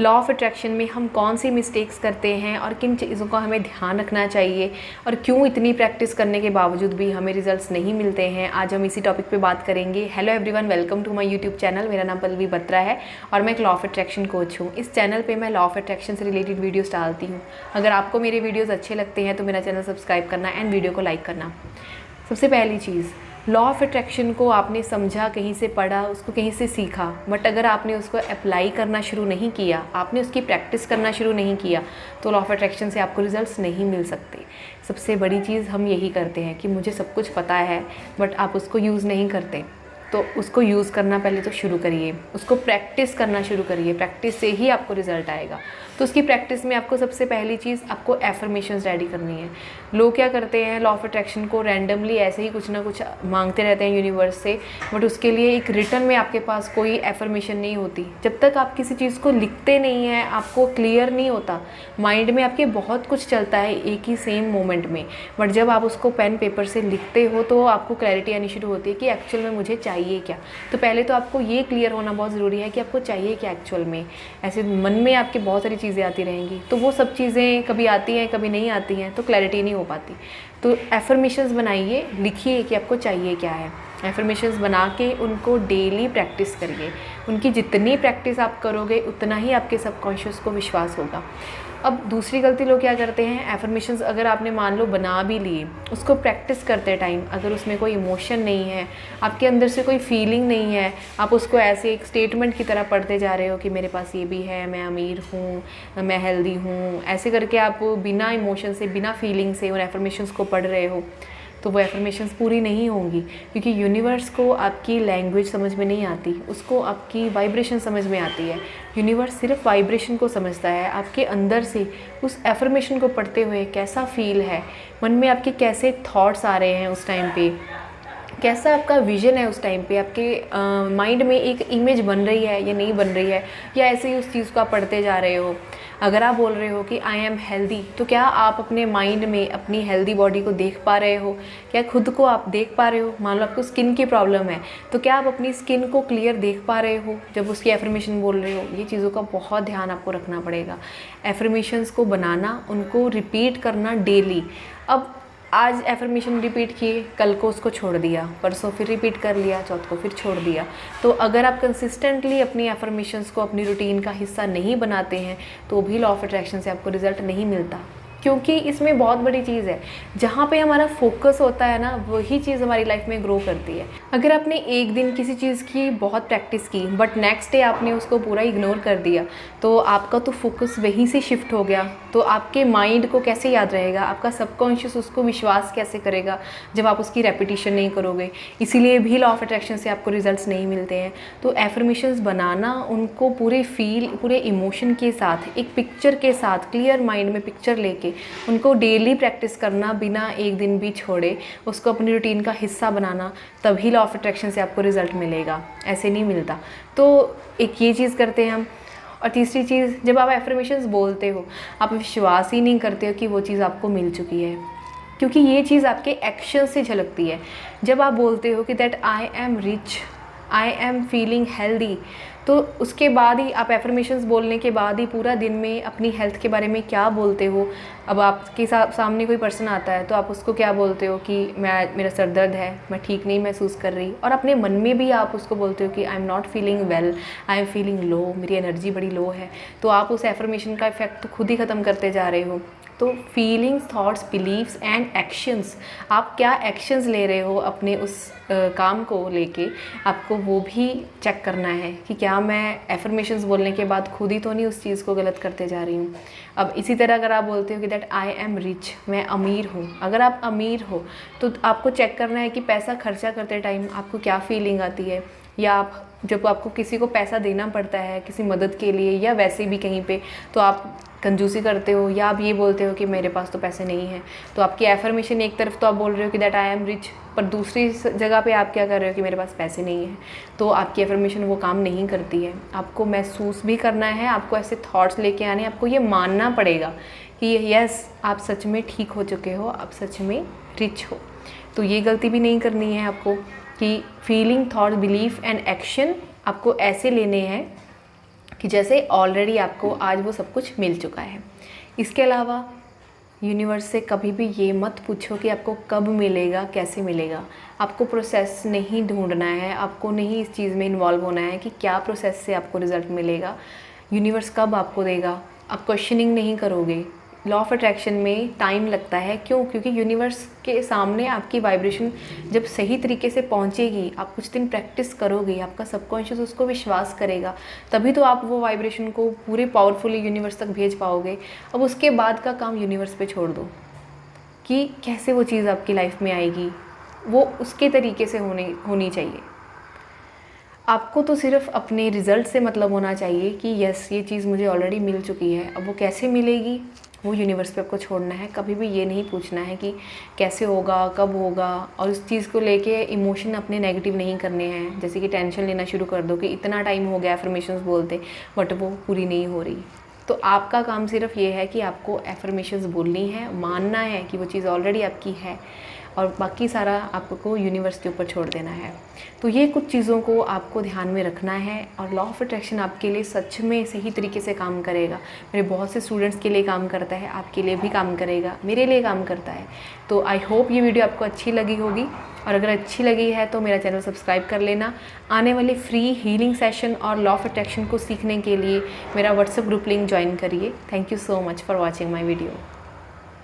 Law of attraction में हम कौन सी मिस्टेक्स करते हैं और किन चीज़ों का हमें ध्यान रखना चाहिए और क्यों इतनी प्रैक्टिस करने के बावजूद भी हमें रिजल्ट्स नहीं मिलते हैं, आज हम इसी टॉपिक पे बात करेंगे। Hello everyone, welcome to my YouTube channel. मेरा नाम पल्लवी बत्रा है और मैं एक लॉ ऑफ अट्रैक्शन कोच हूँ। इस चैनल पे मैं लॉ ऑफ अट्रैक्शन से रिलेटेड वीडियोस डालती हूँ। अगर आपको मेरे वीडियोज़ अच्छे लगते हैं तो मेरा चैनल सब्सक्राइब करना एंड वीडियो को लाइक करना। सबसे पहली चीज़, लॉ ऑफ अट्रैक्शन को आपने समझा, कहीं से पढ़ा, उसको कहीं से सीखा, बट अगर आपने उसको अप्लाई करना शुरू नहीं किया, आपने उसकी प्रैक्टिस करना शुरू नहीं किया, तो लॉ ऑफ अट्रैक्शन से आपको रिजल्ट्स नहीं मिल सकते। सबसे बड़ी चीज़ हम यही करते हैं कि मुझे सब कुछ पता है बट आप उसको यूज़ नहीं करते। तो उसको यूज़ करना पहले तो शुरू करिए, उसको प्रैक्टिस करना शुरू करिए। प्रैक्टिस से ही आपको रिज़ल्ट आएगा। तो उसकी प्रैक्टिस में आपको सबसे पहली चीज़ आपको एफर्मेशंस रेडी करनी है। लोग क्या करते हैं, लॉ ऑफ अट्रैक्शन को रैंडमली ऐसे ही कुछ ना कुछ मांगते रहते हैं यूनिवर्स से, बट उसके लिए एक रिटर्न में आपके पास कोई एफर्मेशन नहीं होती। जब तक आप किसी चीज़ को लिखते नहीं हैं, आपको क्लियर नहीं होता। माइंड में आपके बहुत कुछ चलता है एक ही सेम मोमेंट में, बट जब आप उसको पेन पेपर से लिखते हो तो आपको क्लैरिटी आनी शुरू होती है कि एक्चुअल में मुझे चाहिए क्या। तो पहले तो आपको ये क्लियर होना बहुत ज़रूरी है कि आपको चाहिए क्या एक्चुअल में। ऐसे मन में आपके बहुत सारी चीज़ें आती रहेंगी, तो वो सब चीज़ें कभी आती हैं कभी नहीं आती हैं, तो क्लैरिटी नहीं हो पाती। तो एफर्मेशंस बनाइए, लिखिए कि आपको चाहिए क्या है। एफर्मेशंस बना के उनको डेली प्रैक्टिस करिए। उनकी जितनी प्रैक्टिस आप करोगे उतना ही आपके सबकॉन्शियस को विश्वास होगा। अब दूसरी गलती लोग क्या करते हैं, एफर्मेशंस अगर आपने मान लो बना भी लिए, उसको प्रैक्टिस करते टाइम अगर उसमें कोई इमोशन नहीं है, आपके अंदर से कोई फीलिंग नहीं है, आप उसको ऐसे एक स्टेटमेंट की तरह पढ़ते जा रहे हो कि मेरे पास ये भी है, मैं अमीर हूँ, मैं हेल्दी हूँ, ऐसे करके आप बिना इमोशन से, बिना फीलिंग से उन एफर्मेशंस को पढ़ रहे हो, तो वो एफर्मेशंस पूरी नहीं होंगी। क्योंकि यूनिवर्स को आपकी लैंग्वेज समझ में नहीं आती, उसको आपकी वाइब्रेशन समझ में आती है। यूनिवर्स सिर्फ वाइब्रेशन को समझता है। आपके अंदर से उस एफर्मेशन को पढ़ते हुए कैसा फील है, मन में आपके कैसे थॉट्स आ रहे हैं उस टाइम पे, कैसा आपका विजन है उस टाइम पे, आपके माइंड में एक इमेज बन रही है या नहीं बन रही है, या ऐसे ही उस चीज़ को आप पढ़ते जा रहे हो। अगर आप बोल रहे हो कि आई एम हेल्दी, तो क्या आप अपने माइंड में अपनी हेल्दी बॉडी को देख पा रहे हो? क्या खुद को आप देख पा रहे हो? मान लो आपको स्किन की प्रॉब्लम है, तो क्या आप अपनी स्किन को क्लियर देख पा रहे हो जब उसकी एफर्मेशन बोल रहे हो? ये चीज़ों का बहुत ध्यान आपको रखना पड़ेगा। एफर्मेशंस को बनाना, उनको रिपीट करना डेली। अब आज एफर्मेशन रिपीट किए, कल को उसको छोड़ दिया, परसों फिर रिपीट कर लिया, चौथ को फिर छोड़ दिया। तो अगर आप कंसिस्टेंटली अपनी एफर्मेशंस को अपनी रूटीन का हिस्सा नहीं बनाते हैं तो भी लॉ ऑफ अट्रैक्शन से आपको रिजल्ट नहीं मिलता। क्योंकि इसमें बहुत बड़ी चीज़ है, जहाँ पे हमारा फोकस होता है ना, वही चीज़ हमारी लाइफ में ग्रो करती है। अगर आपने एक दिन किसी चीज़ की बहुत प्रैक्टिस की बट नेक्स्ट डे आपने उसको पूरा इग्नोर कर दिया, तो आपका तो फोकस वहीं से शिफ्ट हो गया। तो आपके माइंड को कैसे याद रहेगा, आपका सबकॉन्शियस उसको विश्वास कैसे करेगा जब आप उसकी रेपिटेशन नहीं करोगे। इसीलिए भी लॉ ऑफ अट्रैक्शन से आपको रिजल्ट्स नहीं मिलते हैं। तो एफर्मेशंस बनाना, उनको पूरे फील, पूरे इमोशन के साथ, एक पिक्चर के साथ, क्लियर माइंड में पिक्चर लेके उनको डेली प्रैक्टिस करना, बिना एक दिन भी छोड़े उसको अपनी रूटीन का हिस्सा बनाना, तभी लॉ ऑफ अट्रैक्शन से आपको रिजल्ट मिलेगा, ऐसे नहीं मिलता। तो एक ये चीज़ करते हैं हम। और तीसरी चीज़, जब आप एफर्मेशंस बोलते हो, आप विश्वास ही नहीं करते हो कि वो चीज़ आपको मिल चुकी है, क्योंकि ये चीज़ आपके एक्शन से झलकती है। जब आप बोलते हो कि that I am rich, I am feeling healthy, तो उसके बाद ही आप एफर्मेशंस बोलने के बाद ही पूरा दिन में अपनी हेल्थ के बारे में क्या बोलते हो। अब आपके सामने कोई पर्सन आता है तो आप उसको क्या बोलते हो कि मेरा सर दर्द है, मैं ठीक नहीं महसूस कर रही, और अपने मन में भी आप उसको बोलते हो कि I am not feeling well, I am feeling low, मेरी एनर्जी बड़ी लो है। तो आप उस एफर्मेशन का इफेक्ट तो खुद ही ख़त्म करते जा रहे हो। तो feelings, thoughts, beliefs and actions, आप क्या एक्शंस ले रहे हो अपने उस काम को लेके, आपको वो भी चेक करना है कि क्या मैं एफर्मेशंस बोलने के बाद खुद ही तो नहीं उस चीज़ को गलत करते जा रही हूँ। अब इसी तरह अगर आप बोलते हो कि दैट आई एम रिच, मैं अमीर हूँ, अगर आप अमीर हो तो आपको चेक करना है कि पैसा खर्चा करते टाइम आपको क्या फीलिंग आती है, या आप जब आपको किसी को पैसा देना पड़ता है किसी मदद के लिए या वैसे भी कहीं पे, तो आप कंजूसी करते हो, या आप ये बोलते हो कि मेरे पास तो पैसे नहीं हैं। तो आपकी एफर्मेशन एक तरफ तो आप बोल रहे हो कि दैट आई एम रिच, पर दूसरी जगह पे आप क्या कर रहे हो कि मेरे पास पैसे नहीं हैं। तो आपकी एफर्मेशन वो काम नहीं करती है। आपको महसूस भी करना है, आपको ऐसे थॉट्स लेके आने, आपको ये मानना पड़ेगा कि यस, आप सच में ठीक हो चुके हो, आप सच में रिच हो। तो ये गलती भी नहीं करनी है आपको कि feeling, thought, belief and action आपको ऐसे लेने हैं कि जैसे ऑलरेडी आपको आज वो सब कुछ मिल चुका है। इसके अलावा यूनिवर्स से कभी भी ये मत पूछो कि आपको कब मिलेगा, कैसे मिलेगा। आपको प्रोसेस नहीं ढूंढना है, आपको नहीं इस चीज़ में इन्वॉल्व होना है कि क्या प्रोसेस से आपको रिज़ल्ट मिलेगा, यूनिवर्स कब आपको देगा। आप क्वेश्चनिंग नहीं करोगे। लॉ ऑफ अट्रैक्शन में टाइम लगता है, क्यों? क्योंकि यूनिवर्स के सामने आपकी वाइब्रेशन जब सही तरीके से पहुंचेगी, आप कुछ दिन प्रैक्टिस करोगे, आपका सबकॉन्शियस उसको विश्वास करेगा, तभी तो आप वो वाइब्रेशन को पूरे पावरफुली यूनिवर्स तक भेज पाओगे। अब उसके बाद का काम यूनिवर्स पे छोड़ दो कि कैसे वो चीज़ आपकी लाइफ में आएगी, वो उसके तरीके से होनी चाहिए। आपको तो सिर्फ अपने रिज़ल्ट से मतलब होना चाहिए कि यस ये चीज़ मुझे ऑलरेडी मिल चुकी है। अब वो कैसे मिलेगी वो यूनिवर्स पे आपको छोड़ना है। कभी भी ये नहीं पूछना है कि कैसे होगा, कब होगा, और उस चीज़ को लेके इमोशन अपने नेगेटिव नहीं करने हैं। जैसे कि टेंशन लेना शुरू कर दो कि इतना टाइम हो गया एफर्मेशंस बोलते बट वो पूरी नहीं हो रही। तो आपका काम सिर्फ ये है कि आपको एफर्मेशंस बोलनी है, मानना है कि वो चीज़ ऑलरेडी आपकी है, और बाकी सारा आपको यूनिवर्स के ऊपर छोड़ देना है। तो ये कुछ चीज़ों को आपको ध्यान में रखना है, और लॉ ऑफ अट्रैक्शन आपके लिए सच में सही तरीके से काम करेगा। मेरे बहुत से स्टूडेंट्स के लिए काम करता है, आपके लिए भी काम करेगा, मेरे लिए काम करता है। तो आई होप ये वीडियो आपको अच्छी लगी होगी, और अगर अच्छी लगी है तो मेरा चैनल सब्सक्राइब कर लेना। आने वाले फ्री हीलिंग सेशन और लॉ ऑफ अट्रैक्शन को सीखने के लिए मेरा व्हाट्सएप ग्रुप लिंक ज्वाइन करिए। Thank you so much for watching my video.